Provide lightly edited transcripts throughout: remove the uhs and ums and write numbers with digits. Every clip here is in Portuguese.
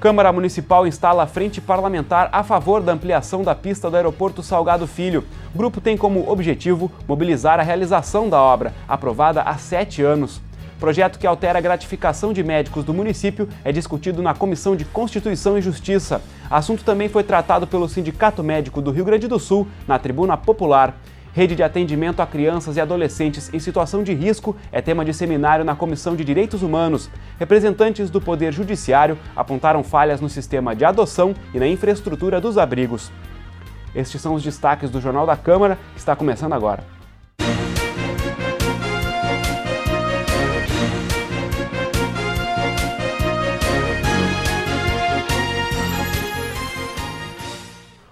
Câmara Municipal instala a frente parlamentar a favor da ampliação da pista do aeroporto Salgado Filho. O grupo tem como objetivo mobilizar a realização da obra, aprovada há 7 anos. O projeto que altera a gratificação de médicos do município é discutido na Comissão de Constituição e Justiça. O assunto também foi tratado pelo Sindicato Médico do Rio Grande do Sul, na Tribuna Popular. Rede de atendimento a crianças e adolescentes em situação de risco é tema de seminário na Comissão de Direitos Humanos. Representantes do Poder Judiciário apontaram falhas no sistema de adoção e na infraestrutura dos abrigos. Estes são os destaques do Jornal da Câmara, que está começando agora.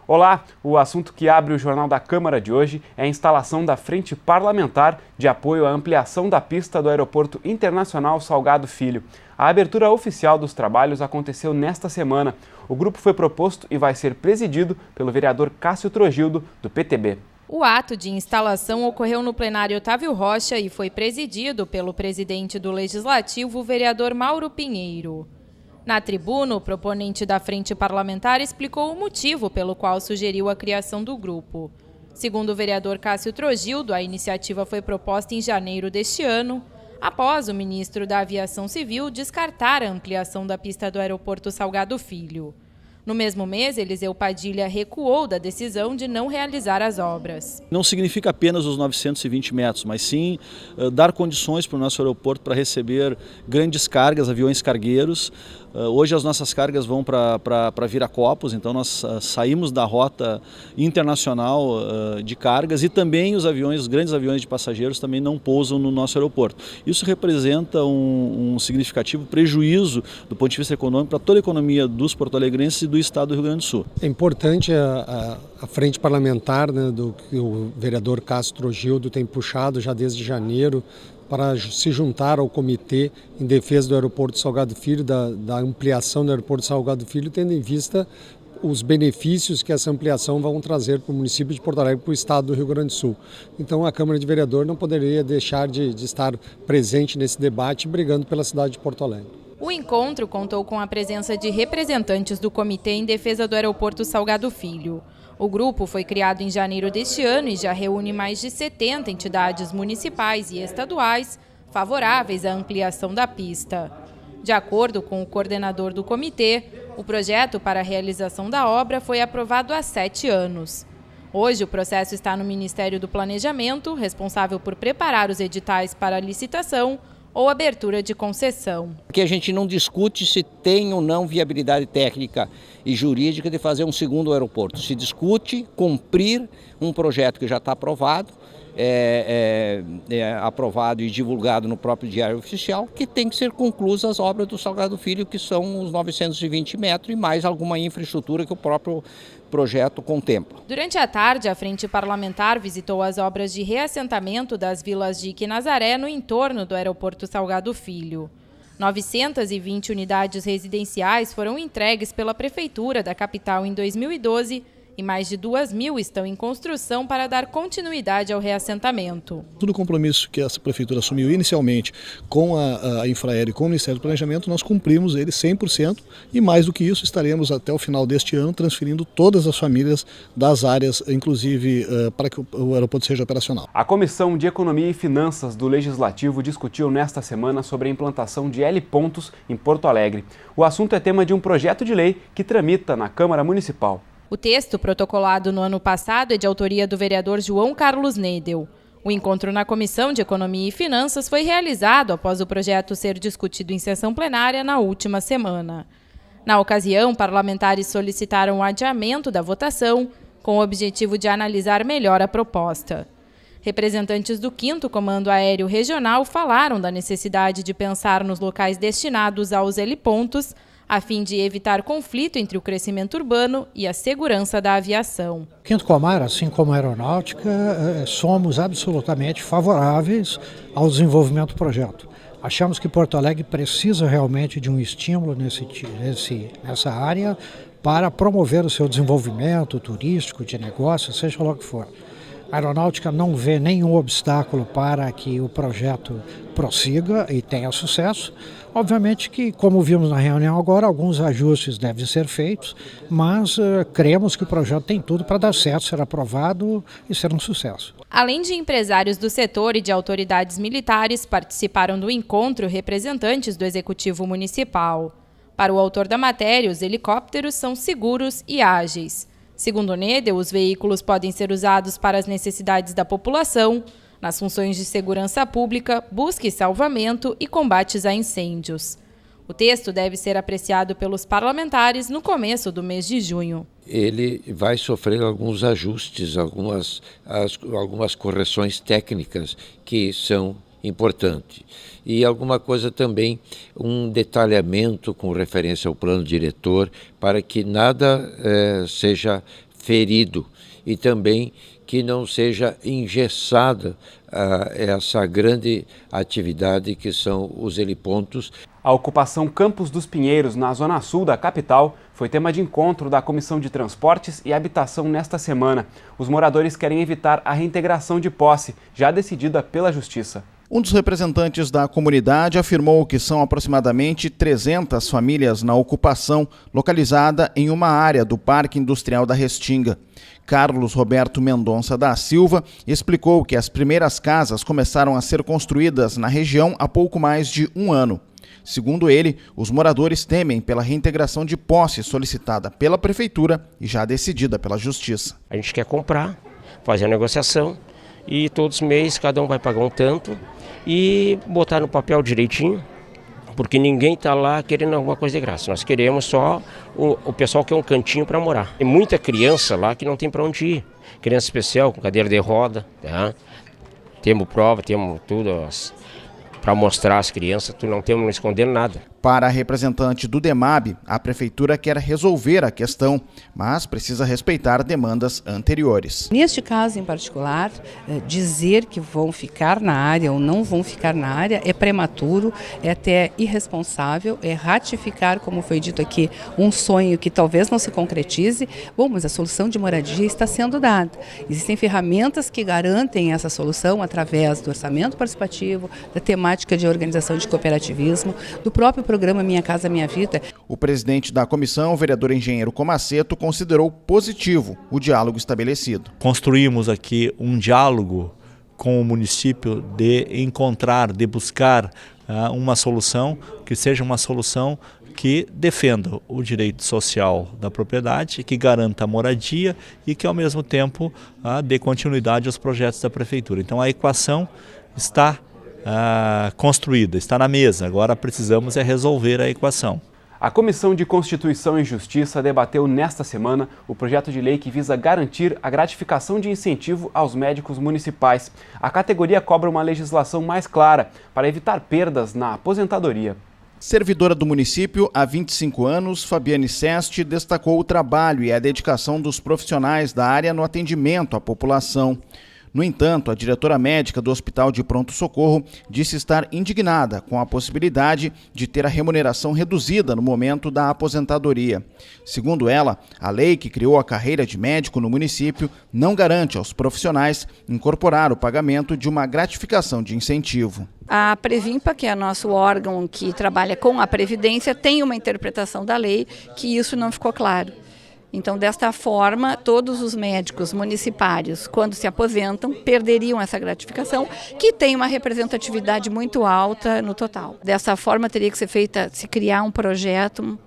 Olá, o assunto que abre o Jornal da Câmara de hoje é a instalação da Frente Parlamentar de apoio à ampliação da pista do Aeroporto Internacional Salgado Filho. A abertura oficial dos trabalhos aconteceu nesta semana. O grupo foi proposto e vai ser presidido pelo vereador Cássio Trogildo, do PTB. O ato de instalação ocorreu no plenário Otávio Rocha e foi presidido pelo presidente do Legislativo, o vereador Mauro Pinheiro. Na tribuna, o proponente da Frente Parlamentar explicou o motivo pelo qual sugeriu a criação do grupo. Segundo o vereador Cássio Trogildo, a iniciativa foi proposta em janeiro deste ano, após o ministro da Aviação Civil descartar a ampliação da pista do aeroporto Salgado Filho. No mesmo mês, Eliseu Padilha recuou da decisão de não realizar as obras. Não significa apenas os 920 metros, mas sim dar condições para o nosso aeroporto para receber grandes cargas, aviões cargueiros. Hoje as nossas cargas vão para Viracopos, então nós saímos da rota internacional de cargas e também os grandes aviões de passageiros também não pousam no nosso aeroporto. Isso representa um significativo prejuízo do ponto de vista econômico para toda a economia dos porto-alegrenses e do estado do Rio Grande do Sul. É importante a frente parlamentar, né, do que o vereador Cássio Trogildo tem puxado já desde janeiro, para se juntar ao comitê em defesa do aeroporto Salgado Filho, da ampliação do aeroporto Salgado Filho, tendo em vista os benefícios que essa ampliação vão trazer para o município de Porto Alegre e para o estado do Rio Grande do Sul. Então a Câmara de Vereadores não poderia deixar de estar presente nesse debate, brigando pela cidade de Porto Alegre. O encontro contou com a presença de representantes do Comitê em Defesa do Aeroporto Salgado Filho. O grupo foi criado em janeiro deste ano e já reúne mais de 70 entidades municipais e estaduais favoráveis à ampliação da pista. De acordo com o coordenador do comitê, o projeto para a realização da obra foi aprovado há 7 anos. Hoje, o processo está no Ministério do Planejamento, responsável por preparar os editais para a licitação ou abertura de concessão. Porque a gente não discute se tem ou não viabilidade técnica e jurídica de fazer um segundo aeroporto. Se discute cumprir um projeto que já está aprovado, aprovado e divulgado no próprio Diário Oficial, que tem que ser concluídas as obras do Salgado Filho, que são os 920 metros e mais alguma infraestrutura que o próprio projeto contempla. Durante a tarde, a Frente Parlamentar visitou as obras de reassentamento das vilas Dique e Nazaré no entorno do aeroporto Salgado Filho. 920 unidades residenciais foram entregues pela Prefeitura da capital em 2012 e mais de 2.000 estão em construção para dar continuidade ao reassentamento. Todo o compromisso que essa Prefeitura assumiu inicialmente com a Infraero e com o Ministério do Planejamento, nós cumprimos ele 100% e mais do que isso, estaremos até o final deste ano transferindo todas as famílias das áreas, inclusive para que o aeroporto seja operacional. A Comissão de Economia e Finanças do Legislativo discutiu nesta semana sobre a implantação de L-pontos em Porto Alegre. O assunto é tema de um projeto de lei que tramita na Câmara Municipal. O texto, protocolado no ano passado, é de autoria do vereador João Carlos Nedel. O encontro na Comissão de Economia e Finanças foi realizado após o projeto ser discutido em sessão plenária na última semana. Na ocasião, parlamentares solicitaram o adiamento da votação, com o objetivo de analisar melhor a proposta. Representantes do 5º Comando Aéreo Regional falaram da necessidade de pensar nos locais destinados aos L-pontos, a fim de evitar conflito entre o crescimento urbano e a segurança da aviação. 5º Comar, assim como a Aeronáutica, somos absolutamente favoráveis ao desenvolvimento do projeto. Achamos que Porto Alegre precisa realmente de um estímulo nessa área para promover o seu desenvolvimento turístico, de negócio, seja lá o que for. A aeronáutica não vê nenhum obstáculo para que o projeto prossiga e tenha sucesso. Obviamente que, como vimos na reunião agora, alguns ajustes devem ser feitos, mas cremos que o projeto tem tudo para dar certo, ser aprovado e ser um sucesso. Além de empresários do setor e de autoridades militares, participaram do encontro representantes do Executivo Municipal. Para o autor da matéria, os helicópteros são seguros e ágeis. Segundo Nedel, os veículos podem ser usados para as necessidades da população, nas funções de segurança pública, busca e salvamento e combates a incêndios. O texto deve ser apreciado pelos parlamentares no começo do mês de junho. Ele vai sofrer alguns ajustes, algumas correções técnicas que são importantes. E alguma coisa também, um detalhamento com referência ao plano diretor, para que nada seja ferido e também que não seja engessada essa grande atividade que são os helipontos. A ocupação Campos dos Pinheiros, na zona sul da capital, foi tema de encontro da Comissão de Transportes e Habitação nesta semana. Os moradores querem evitar a reintegração de posse, já decidida pela Justiça. Um dos representantes da comunidade afirmou que são aproximadamente 300 famílias na ocupação, localizada em uma área do Parque Industrial da Restinga. Carlos Roberto Mendonça da Silva explicou que as primeiras casas começaram a ser construídas na região há pouco mais de um ano. Segundo ele, os moradores temem pela reintegração de posse solicitada pela Prefeitura e já decidida pela Justiça. A gente quer comprar, fazer a negociação e todos os meses cada um vai pagar um tanto e botar no papel direitinho, porque ninguém está lá querendo alguma coisa de graça. Nós queremos só o pessoal que é um cantinho para morar. Tem muita criança lá que não tem para onde ir. Criança especial, com cadeira de roda, tá? Temos prova, temos tudo para mostrar às crianças, não estamos escondendo nada. Para a representante do DEMAB, a Prefeitura quer resolver a questão, mas precisa respeitar demandas anteriores. Neste caso em particular, dizer que vão ficar na área ou não vão ficar na área é prematuro, é até irresponsável, é ratificar, como foi dito aqui, um sonho que talvez não se concretize. Bom, mas a solução de moradia está sendo dada. Existem ferramentas que garantem essa solução através do orçamento participativo, da temática de organização de cooperativismo, do próprio programa Minha Casa Minha Vida. O presidente da comissão, o vereador engenheiro Comaceto, considerou positivo o diálogo estabelecido. Construímos aqui um diálogo com o município de encontrar, de buscar uma solução que seja uma solução que defenda o direito social da propriedade, que garanta a moradia e que ao mesmo tempo dê continuidade aos projetos da Prefeitura. Então a equação está construída, está na mesa, agora precisamos resolver a equação. A Comissão de Constituição e Justiça debateu nesta semana o projeto de lei que visa garantir a gratificação de incentivo aos médicos municipais. A categoria cobra uma legislação mais clara para evitar perdas na aposentadoria. Servidora do município há 25 anos, Fabiane Seste destacou o trabalho e a dedicação dos profissionais da área no atendimento à população. No entanto, a diretora médica do Hospital de Pronto Socorro disse estar indignada com a possibilidade de ter a remuneração reduzida no momento da aposentadoria. Segundo ela, a lei que criou a carreira de médico no município não garante aos profissionais incorporar o pagamento de uma gratificação de incentivo. A Previmpa, que é nosso órgão que trabalha com a Previdência, tem uma interpretação da lei que isso não ficou claro. Então, desta forma, todos os médicos municipários, quando se aposentam, perderiam essa gratificação, que tem uma representatividade muito alta no total. Dessa forma, teria que ser feita, se criar um projeto,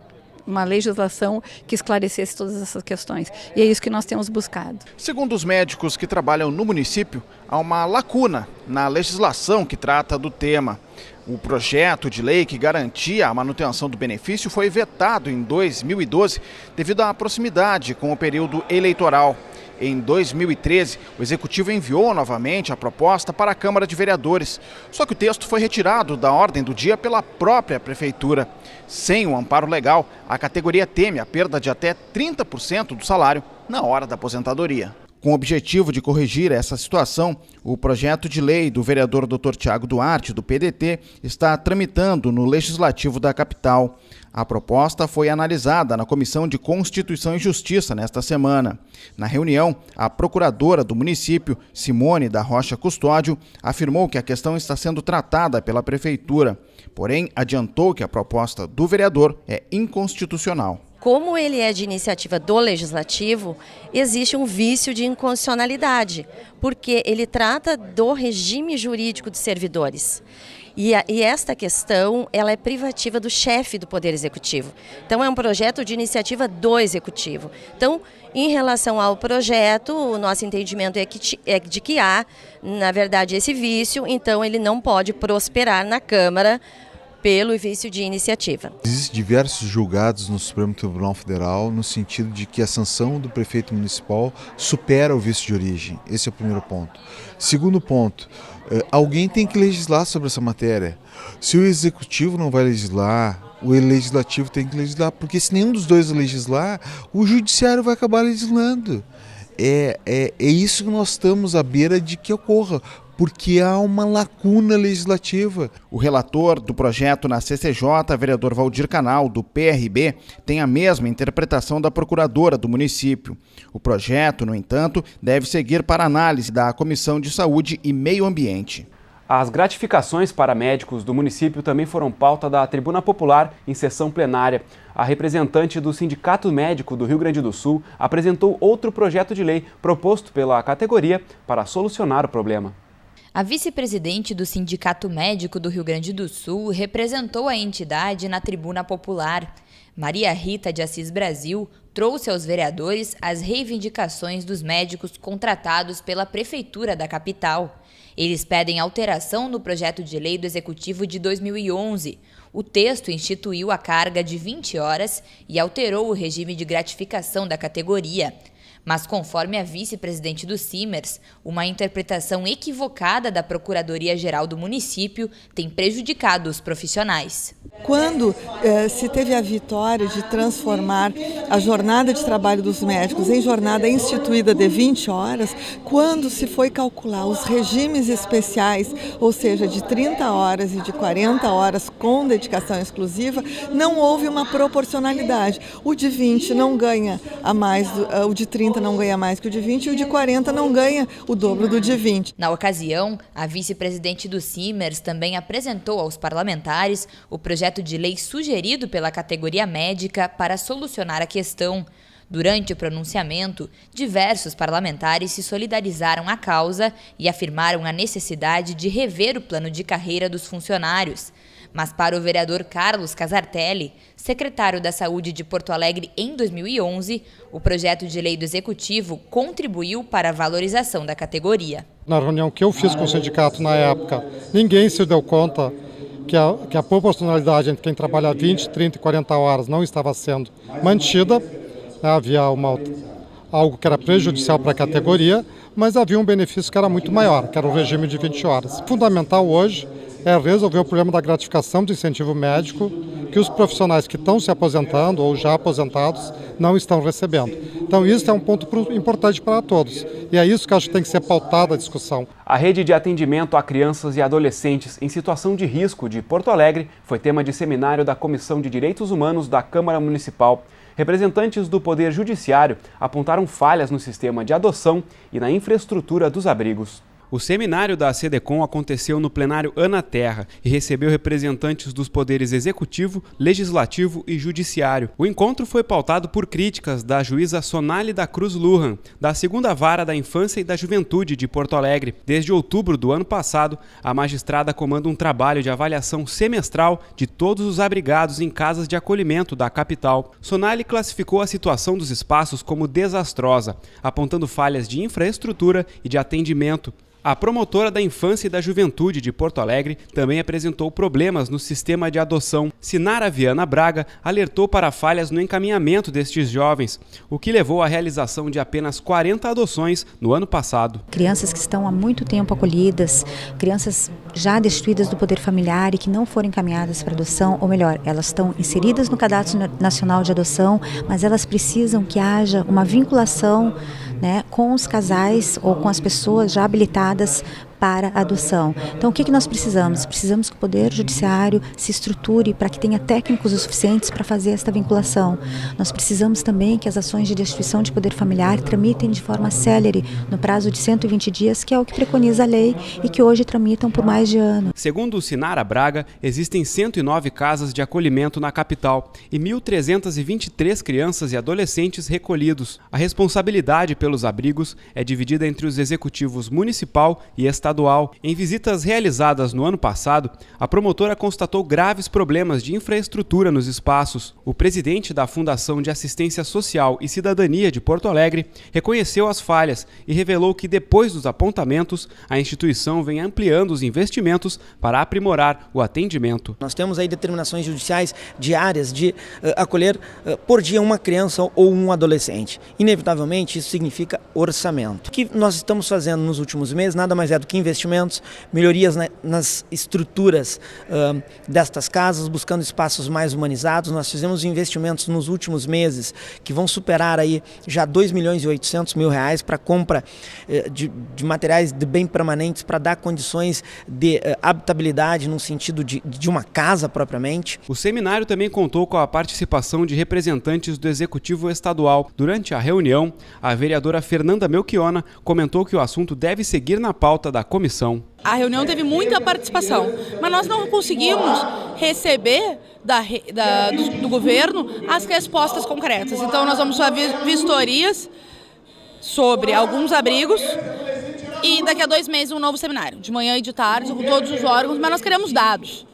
uma legislação que esclarecesse todas essas questões. E é isso que nós temos buscado. Segundo os médicos que trabalham no município, há uma lacuna na legislação que trata do tema. O projeto de lei que garantia a manutenção do benefício foi vetado em 2012 devido à proximidade com o período eleitoral. Em 2013, o Executivo enviou novamente a proposta para a Câmara de Vereadores, só que o texto foi retirado da ordem do dia pela própria Prefeitura. Sem um amparo legal, a categoria teme a perda de até 30% do salário na hora da aposentadoria. Com o objetivo de corrigir essa situação, o projeto de lei do vereador Dr. Tiago Duarte, do PDT, está tramitando no Legislativo da capital. A proposta foi analisada na Comissão de Constituição e Justiça nesta semana. Na reunião, a procuradora do município, Simone da Rocha Custódio, afirmou que a questão está sendo tratada pela Prefeitura, porém adiantou que a proposta do vereador é inconstitucional. Como ele é de iniciativa do Legislativo, existe um vício de inconstitucionalidade, porque ele trata do regime jurídico de servidores. E esta questão, ela é privativa do chefe do Poder Executivo. Então, é um projeto de iniciativa do Executivo. Então, em relação ao projeto, o nosso entendimento é de que há, na verdade, esse vício, então ele não pode prosperar na Câmara pelo vício de iniciativa. Existem diversos julgados no Supremo Tribunal Federal no sentido de que a sanção do prefeito municipal supera o vício de origem. Esse é o primeiro ponto. Segundo ponto, alguém tem que legislar sobre essa matéria. Se o Executivo não vai legislar, o Legislativo tem que legislar, porque se nenhum dos dois legislar, o Judiciário vai acabar legislando. É isso que nós estamos à beira de que ocorra, porque há uma lacuna legislativa. O relator do projeto na CCJ, vereador Valdir Canal, do PRB, tem a mesma interpretação da procuradora do município. O projeto, no entanto, deve seguir para análise da Comissão de Saúde e Meio Ambiente. As gratificações para médicos do município também foram pauta da Tribuna Popular em sessão plenária. A representante do Sindicato Médico do Rio Grande do Sul apresentou outro projeto de lei proposto pela categoria para solucionar o problema. A vice-presidente do Sindicato Médico do Rio Grande do Sul representou a entidade na Tribuna Popular. Maria Rita de Assis Brasil trouxe aos vereadores as reivindicações dos médicos contratados pela Prefeitura da capital. Eles pedem alteração no projeto de lei do Executivo de 2011. O texto instituiu a carga de 20 horas e alterou o regime de gratificação da categoria. Mas, conforme a vice-presidente do Simers, uma interpretação equivocada da Procuradoria-Geral do município tem prejudicado os profissionais. Quando se teve a vitória de transformar a jornada de trabalho dos médicos em jornada instituída de 20 horas, quando se foi calcular os regimes especiais, ou seja, de 30 horas e de 40 horas com dedicação exclusiva, não houve uma proporcionalidade. O de 20 não ganha a mais, o de 30 não ganha mais que o de 20 e o de 40 não ganha o dobro do de 20. Na ocasião, a vice-presidente do Simers também apresentou aos parlamentares o projeto de lei sugerido pela categoria médica para solucionar a questão. Durante o pronunciamento, diversos parlamentares se solidarizaram à causa e afirmaram a necessidade de rever o plano de carreira dos funcionários. Mas para o vereador Carlos Casartelli, secretário da Saúde de Porto Alegre em 2011, o projeto de lei do Executivo contribuiu para a valorização da categoria. Na reunião que eu fiz com o sindicato na época, ninguém se deu conta que a proporcionalidade entre quem trabalha 20, 30 e 40 horas não estava sendo mantida. Havia algo que era prejudicial para a categoria, mas havia um benefício que era muito maior, que era o regime de 20 horas. Fundamental hoje é resolver o problema da gratificação do incentivo médico que os profissionais que estão se aposentando ou já aposentados não estão recebendo. Então isso é um ponto importante para todos e é isso que acho que tem que ser pautada a discussão. A rede de atendimento a crianças e adolescentes em situação de risco de Porto Alegre foi tema de seminário da Comissão de Direitos Humanos da Câmara Municipal. Representantes do Poder Judiciário apontaram falhas no sistema de adoção e na infraestrutura dos abrigos. O seminário da SEDECOM aconteceu no plenário Ana Terra e recebeu representantes dos poderes executivo, legislativo e judiciário. O encontro foi pautado por críticas da juíza Sonali da Cruz Lujan, da 2ª Vara da Infância e da Juventude de Porto Alegre. Desde outubro do ano passado, a magistrada comanda um trabalho de avaliação semestral de todos os abrigados em casas de acolhimento da capital. Sonali classificou a situação dos espaços como desastrosa, apontando falhas de infraestrutura e de atendimento. A promotora da Infância e da Juventude de Porto Alegre também apresentou problemas no sistema de adoção. Sinara Viana Braga alertou para falhas no encaminhamento destes jovens, o que levou à realização de apenas 40 adoções no ano passado. Crianças que estão há muito tempo acolhidas, crianças já destituídas do poder familiar e que não foram encaminhadas para adoção, ou melhor, elas estão inseridas no Cadastro Nacional de Adoção, mas elas precisam que haja uma vinculação né, com os casais ou com as pessoas já habilitadas para a adoção. Então, o que nós precisamos? Precisamos que o Poder Judiciário se estruture para que tenha técnicos o suficientes para fazer esta vinculação. Nós precisamos também que as ações de destituição de poder familiar tramitem de forma célere, no prazo de 120 dias, que é o que preconiza a lei e que hoje tramitam por mais de ano. Segundo o Sinara Braga, existem 109 casas de acolhimento na capital e 1.323 crianças e adolescentes recolhidos. A responsabilidade pelos abrigos é dividida entre os executivos municipal e estadual. Em visitas realizadas no ano passado, a promotora constatou graves problemas de infraestrutura nos espaços. O presidente da Fundação de Assistência Social e Cidadania de Porto Alegre reconheceu as falhas e revelou que depois dos apontamentos, a instituição vem ampliando os investimentos para aprimorar o atendimento. Nós temos aí determinações judiciais diárias de acolher por dia uma criança ou um adolescente. Inevitavelmente, isso significa orçamento. O que nós estamos fazendo nos últimos meses nada mais é do que investimentos, melhorias nas estruturas destas casas, buscando espaços mais humanizados. Nós fizemos investimentos nos últimos meses que vão superar aí já 2.800.000 reais para compra de materiais de bem permanentes para dar condições de habitabilidade no sentido de uma casa propriamente. O seminário também contou com a participação de representantes do Executivo Estadual. Durante a reunião, a vereadora Fernanda Melchiona comentou que o assunto deve seguir na pauta da comissão. A reunião teve muita participação, mas nós não conseguimos receber do governo as respostas concretas. Então nós vamos fazer vistorias sobre alguns abrigos e daqui a 2 meses um novo seminário, de manhã e de tarde, com todos os órgãos, mas nós queremos dados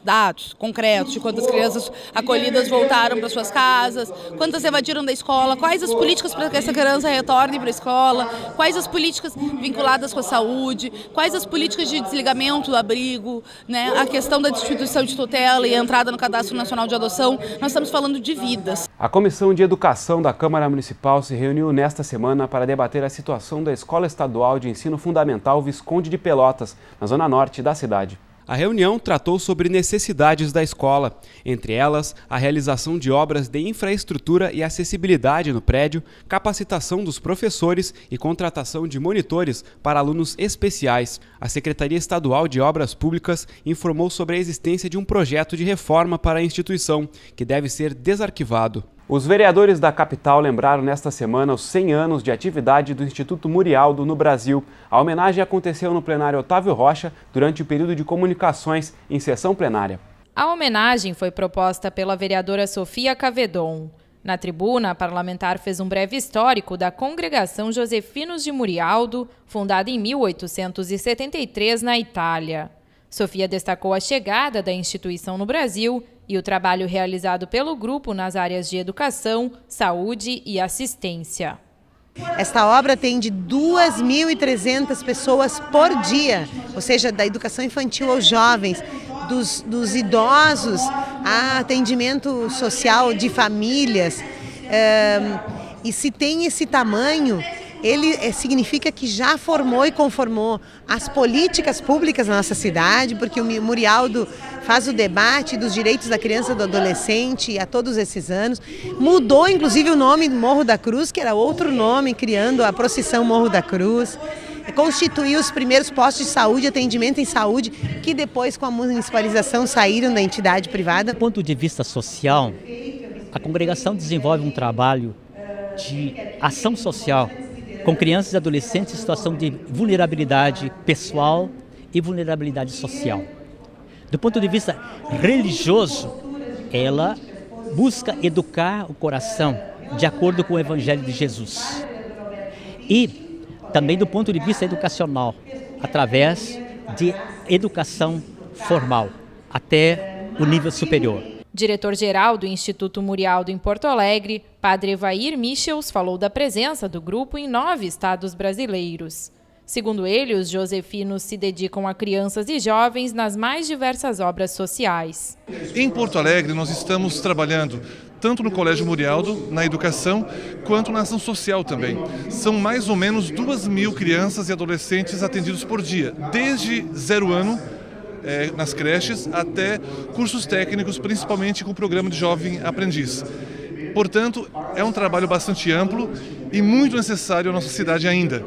concretos de quantas crianças acolhidas voltaram para suas casas, quantas evadiram da escola, quais as políticas para que essa criança retorne para a escola, quais as políticas vinculadas com a saúde, quais as políticas de desligamento do abrigo, né? A questão da destituição de tutela e a entrada no Cadastro Nacional de Adoção. Nós estamos falando de vidas. A Comissão de Educação da Câmara Municipal se reuniu nesta semana para debater a situação da Escola Estadual de Ensino Fundamental Visconde de Pelotas, na zona norte da cidade. A reunião tratou sobre necessidades da escola, entre elas a realização de obras de infraestrutura e acessibilidade no prédio, capacitação dos professores e contratação de monitores para alunos especiais. A Secretaria Estadual de Obras Públicas informou sobre a existência de um projeto de reforma para a instituição, que deve ser desarquivado. Os vereadores da capital lembraram nesta semana os 100 anos de atividade do Instituto Murialdo no Brasil. A homenagem aconteceu no plenário Otávio Rocha durante o período de comunicações em sessão plenária. A homenagem foi proposta pela vereadora Sofia Cavedon. Na tribuna, a parlamentar fez um breve histórico da Congregação Josefinos de Murialdo, fundada em 1873 na Itália. Sofia destacou a chegada da instituição no Brasil e o trabalho realizado pelo grupo nas áreas de educação, saúde e assistência. Esta obra atende 2.300 pessoas por dia, ou seja, da educação infantil aos jovens, dos idosos a atendimento social de famílias. E se tem esse tamanho, ele significa que já formou e conformou as políticas públicas na nossa cidade, porque o Murialdo faz o debate dos direitos da criança e do adolescente há todos esses anos. Mudou inclusive o nome Morro da Cruz, que era outro nome, criando a procissão Morro da Cruz. Constituiu os primeiros postos de saúde, atendimento em saúde, que depois com a municipalização saíram da entidade privada. Do ponto de vista social, a congregação desenvolve um trabalho de ação social com crianças e adolescentes em situação de vulnerabilidade pessoal e vulnerabilidade social. Do ponto de vista religioso, ela busca educar o coração de acordo com o Evangelho de Jesus. E também do ponto de vista educacional, através de educação formal, até o nível superior. Diretor-geral do Instituto Murialdo em Porto Alegre, Padre Evair Michels, falou da presença do grupo em 9 estados brasileiros. Segundo ele, os josefinos se dedicam a crianças e jovens nas mais diversas obras sociais. Em Porto Alegre, nós estamos trabalhando tanto no Colégio Murialdo, na educação, quanto na ação social também. São mais ou menos 2.000 crianças e adolescentes atendidos por dia, desde 0 ano, nas creches, até cursos técnicos, principalmente com o programa de Jovem Aprendiz. Portanto, é um trabalho bastante amplo e muito necessário à nossa cidade ainda.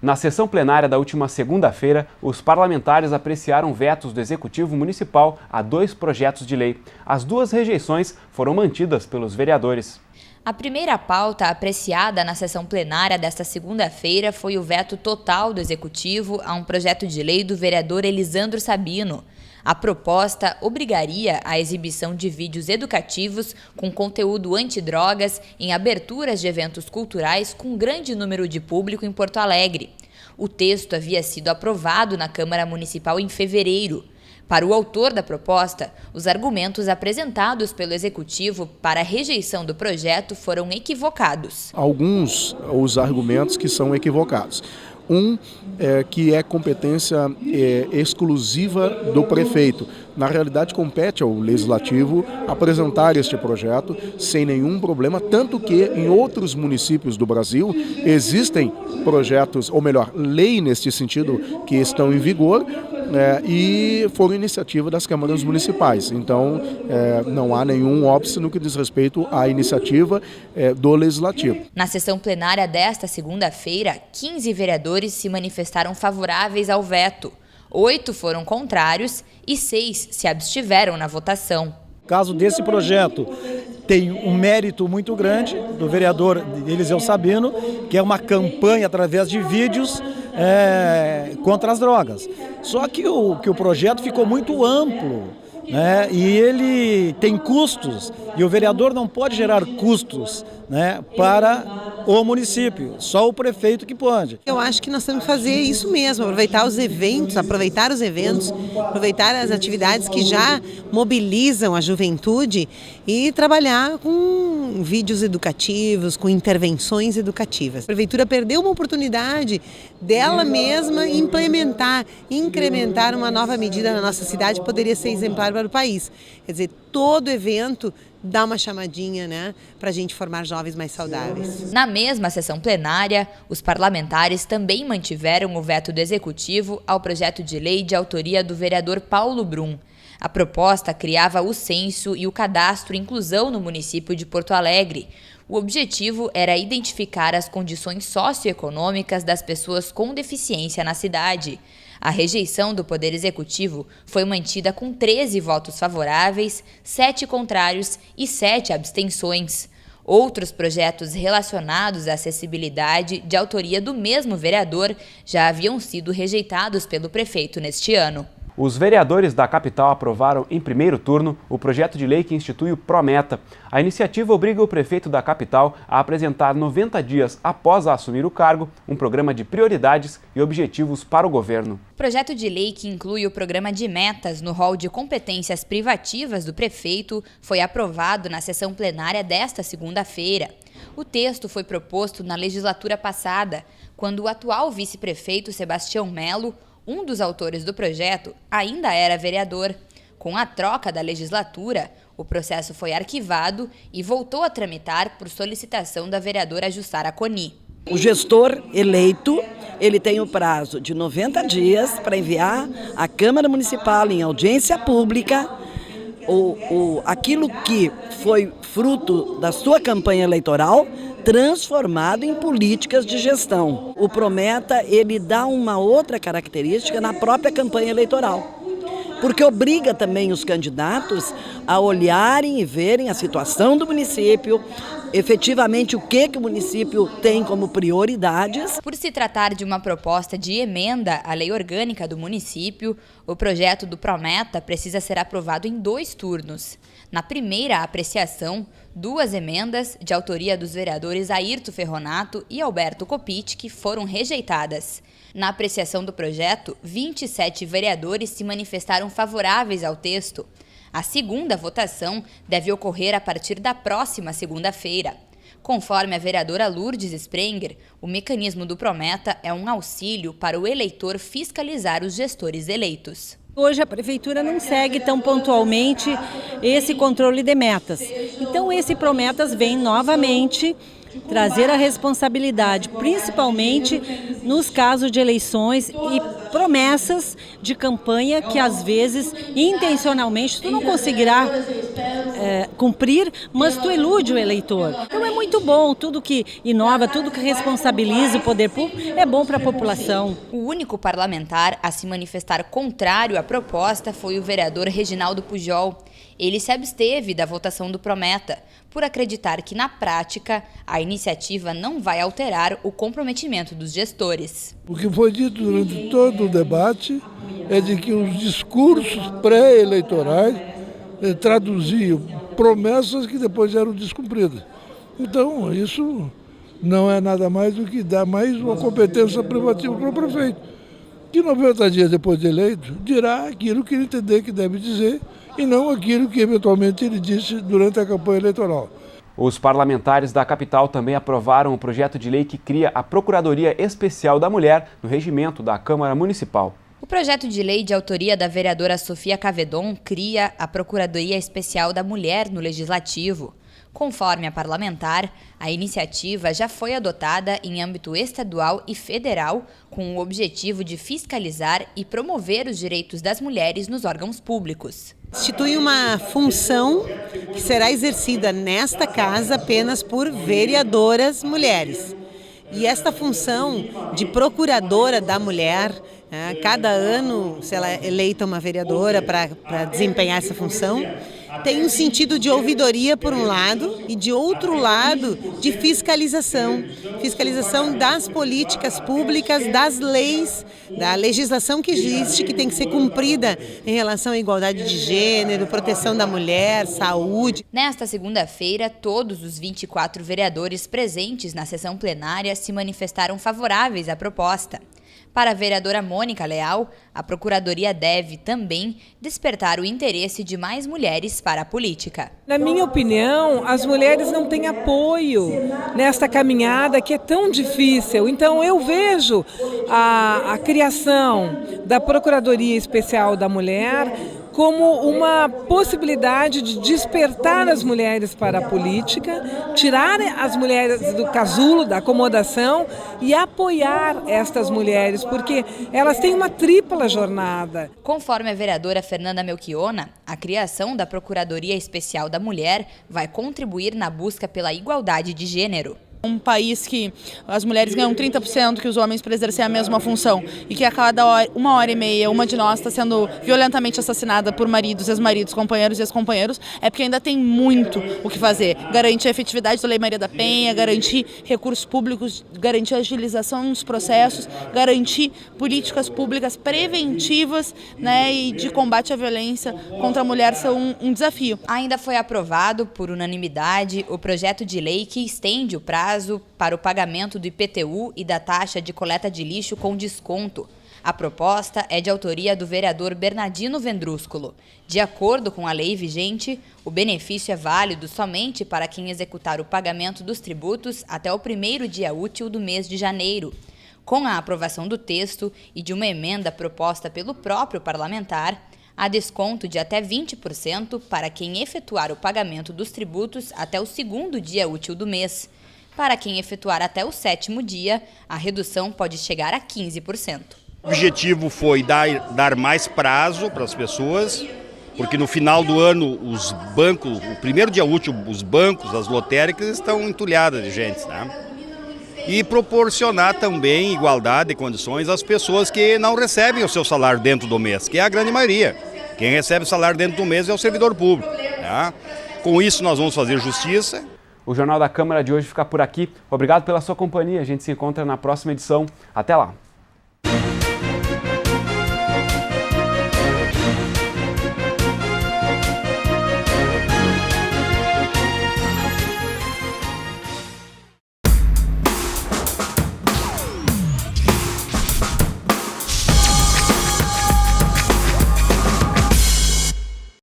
Na sessão plenária da última segunda-feira, os parlamentares apreciaram vetos do Executivo Municipal a 2 projetos de lei. As 2 rejeições foram mantidas pelos vereadores. A primeira pauta apreciada na sessão plenária desta segunda-feira foi o veto total do Executivo a um projeto de lei do vereador Elisandro Sabino. A proposta obrigaria a exibição de vídeos educativos com conteúdo antidrogas em aberturas de eventos culturais com grande número de público em Porto Alegre. O texto havia sido aprovado na Câmara Municipal em fevereiro. Para o autor da proposta, os argumentos apresentados pelo Executivo para a rejeição do projeto foram equivocados. Alguns os argumentos que são equivocados. Que é competência exclusiva do prefeito. Na realidade, compete ao Legislativo apresentar este projeto sem nenhum problema, tanto que em outros municípios do Brasil existem projetos, ou melhor, lei neste sentido, que estão em vigor e foram iniciativa das câmaras municipais. Então, não há nenhum óbice no que diz respeito à iniciativa do Legislativo. Na sessão plenária desta segunda-feira, 15 vereadores se manifestaram favoráveis ao veto. 8 foram contrários e 6 se abstiveram na votação. O caso desse projeto tem um mérito muito grande do vereador Eliseu Sabino, que é uma campanha através de vídeos contra as drogas. Só que o projeto ficou muito amplo, né? E ele tem custos, e o vereador não pode gerar custos, né, para o município, só o prefeito que pode. Eu acho que nós temos que fazer isso mesmo, aproveitar os eventos, aproveitar as atividades que já mobilizam a juventude e trabalhar com vídeos educativos, com intervenções educativas. A prefeitura perdeu uma oportunidade dela mesma implementar, incrementar uma nova medida na nossa cidade que poderia ser exemplar para o país. Quer dizer, todo evento dá uma chamadinha, né, para a gente formar jovens mais saudáveis. Na mesma sessão plenária, os parlamentares também mantiveram o veto do Executivo ao projeto de lei de autoria do vereador Paulo Brum. A proposta criava o censo e o cadastro inclusão no município de Porto Alegre. O objetivo era identificar as condições socioeconômicas das pessoas com deficiência na cidade. A rejeição do Poder Executivo foi mantida com 13 votos favoráveis, 7 contrários e 7 abstenções. Outros projetos relacionados à acessibilidade, de autoria do mesmo vereador, já haviam sido rejeitados pelo prefeito neste ano. Os vereadores da capital aprovaram em primeiro turno o projeto de lei que institui o Prometa. A iniciativa obriga o prefeito da capital a apresentar 90 dias após assumir o cargo um programa de prioridades e objetivos para o governo. O projeto de lei que inclui o programa de metas no rol de competências privativas do prefeito foi aprovado na sessão plenária desta segunda-feira. O texto foi proposto na legislatura passada, quando o atual vice-prefeito Sebastião Melo, um dos autores do projeto, ainda era vereador. Com a troca da legislatura, o processo foi arquivado e voltou a tramitar por solicitação da vereadora Jussara Coni. O gestor eleito, ele tem o prazo de 90 dias para enviar à Câmara Municipal em audiência pública aquilo que foi fruto da sua campanha eleitoral, transformado em políticas de gestão. O Prometa, ele dá uma outra característica na própria campanha eleitoral, porque obriga também os candidatos a olharem e verem a situação do município, efetivamente o que o município tem como prioridades. Por se tratar de uma proposta de emenda à lei orgânica do município, o projeto do Prometa precisa ser aprovado em 2 turnos. Na primeira apreciação, 2 emendas, de autoria dos vereadores Ayrton Ferronato e Alberto Copitch, foram rejeitadas. Na apreciação do projeto, 27 vereadores se manifestaram favoráveis ao texto. A segunda votação deve ocorrer a partir da próxima segunda-feira. Conforme a vereadora Lourdes Sprenger, o mecanismo do Prometa é um auxílio para o eleitor fiscalizar os gestores eleitos. Hoje a prefeitura não segue tão pontualmente esse controle de metas. Então esse Prometas vem novamente trazer a responsabilidade, principalmente nos casos de eleições e promessas de campanha que às vezes intencionalmente tu não conseguirá cumprir, mas tu elude o eleitor. Então é muito bom, tudo que inova, tudo que responsabiliza o poder público é bom para a população. O único parlamentar a se manifestar contrário à proposta foi o vereador Reginaldo Pujol. Ele se absteve da votação do Prometa, por acreditar que, na prática, a iniciativa não vai alterar o comprometimento dos gestores. O que foi dito durante todo o debate é de que os discursos pré-eleitorais traduziam promessas que depois eram descumpridas. Então, isso não é nada mais do que dar mais uma competência privativa para o prefeito, que 90 dias depois de eleito dirá aquilo que ele entender que deve dizer e não aquilo que eventualmente ele disse durante a campanha eleitoral. Os parlamentares da capital também aprovaram o projeto de lei que cria a Procuradoria Especial da Mulher no regimento da Câmara Municipal. O projeto de lei de autoria da vereadora Sofia Cavedon cria a Procuradoria Especial da Mulher no Legislativo. Conforme a parlamentar, a iniciativa já foi adotada em âmbito estadual e federal com o objetivo de fiscalizar e promover os direitos das mulheres nos órgãos públicos. Institui uma função que será exercida nesta casa apenas por vereadoras mulheres. E esta função de procuradora da mulher, cada ano, se ela é eleita uma vereadora para desempenhar essa função, tem um sentido de ouvidoria por um lado e de outro lado de fiscalização. Fiscalização das políticas públicas, das leis, da legislação que existe, que tem que ser cumprida em relação à igualdade de gênero, proteção da mulher, saúde. Nesta segunda-feira, todos os 24 vereadores presentes na sessão plenária se manifestaram favoráveis à proposta. Para a vereadora Mônica Leal, a Procuradoria deve também despertar o interesse de mais mulheres para a política. Na minha opinião, as mulheres não têm apoio nesta caminhada que é tão difícil. Então eu vejo a criação da Procuradoria Especial da Mulher como uma possibilidade de despertar as mulheres para a política, tirar as mulheres do casulo, da acomodação e apoiar estas mulheres, porque elas têm uma tripla jornada. Conforme a vereadora Fernanda Melchiona, a criação da Procuradoria Especial da Mulher vai contribuir na busca pela igualdade de gênero. Um país que as mulheres ganham 30% que os homens para exercer a mesma função e que a cada uma hora e meia uma de nós está sendo violentamente assassinada por maridos, ex-maridos, companheiros e ex-companheiros, é porque ainda tem muito o que fazer. Garantir a efetividade da Lei Maria da Penha, garantir recursos públicos, garantir a agilização nos processos, garantir políticas públicas preventivas, e de combate à violência contra a mulher são um desafio. Ainda foi aprovado por unanimidade o projeto de lei que estende o prazo para o pagamento do IPTU e da taxa de coleta de lixo com desconto. A proposta é de autoria do vereador Bernardino Vendrúsculo. De acordo com a lei vigente, o benefício é válido somente para quem executar o pagamento dos tributos até o primeiro dia útil do mês de janeiro. Com a aprovação do texto e de uma emenda proposta pelo próprio parlamentar, há desconto de até 20% para quem efetuar o pagamento dos tributos até o segundo dia útil do mês. Para quem efetuar até o 7º dia, a redução pode chegar a 15%. O objetivo foi dar mais prazo para as pessoas, porque no final do ano os bancos, o primeiro dia útil, os bancos, as lotéricas estão entulhadas de gente, E proporcionar também igualdade de condições às pessoas que não recebem o seu salário dentro do mês, que é a grande maioria. Quem recebe o salário dentro do mês é o servidor público. Com isso nós vamos fazer justiça. O Jornal da Câmara de hoje fica por aqui. Obrigado pela sua companhia. A gente se encontra na próxima edição. Até lá!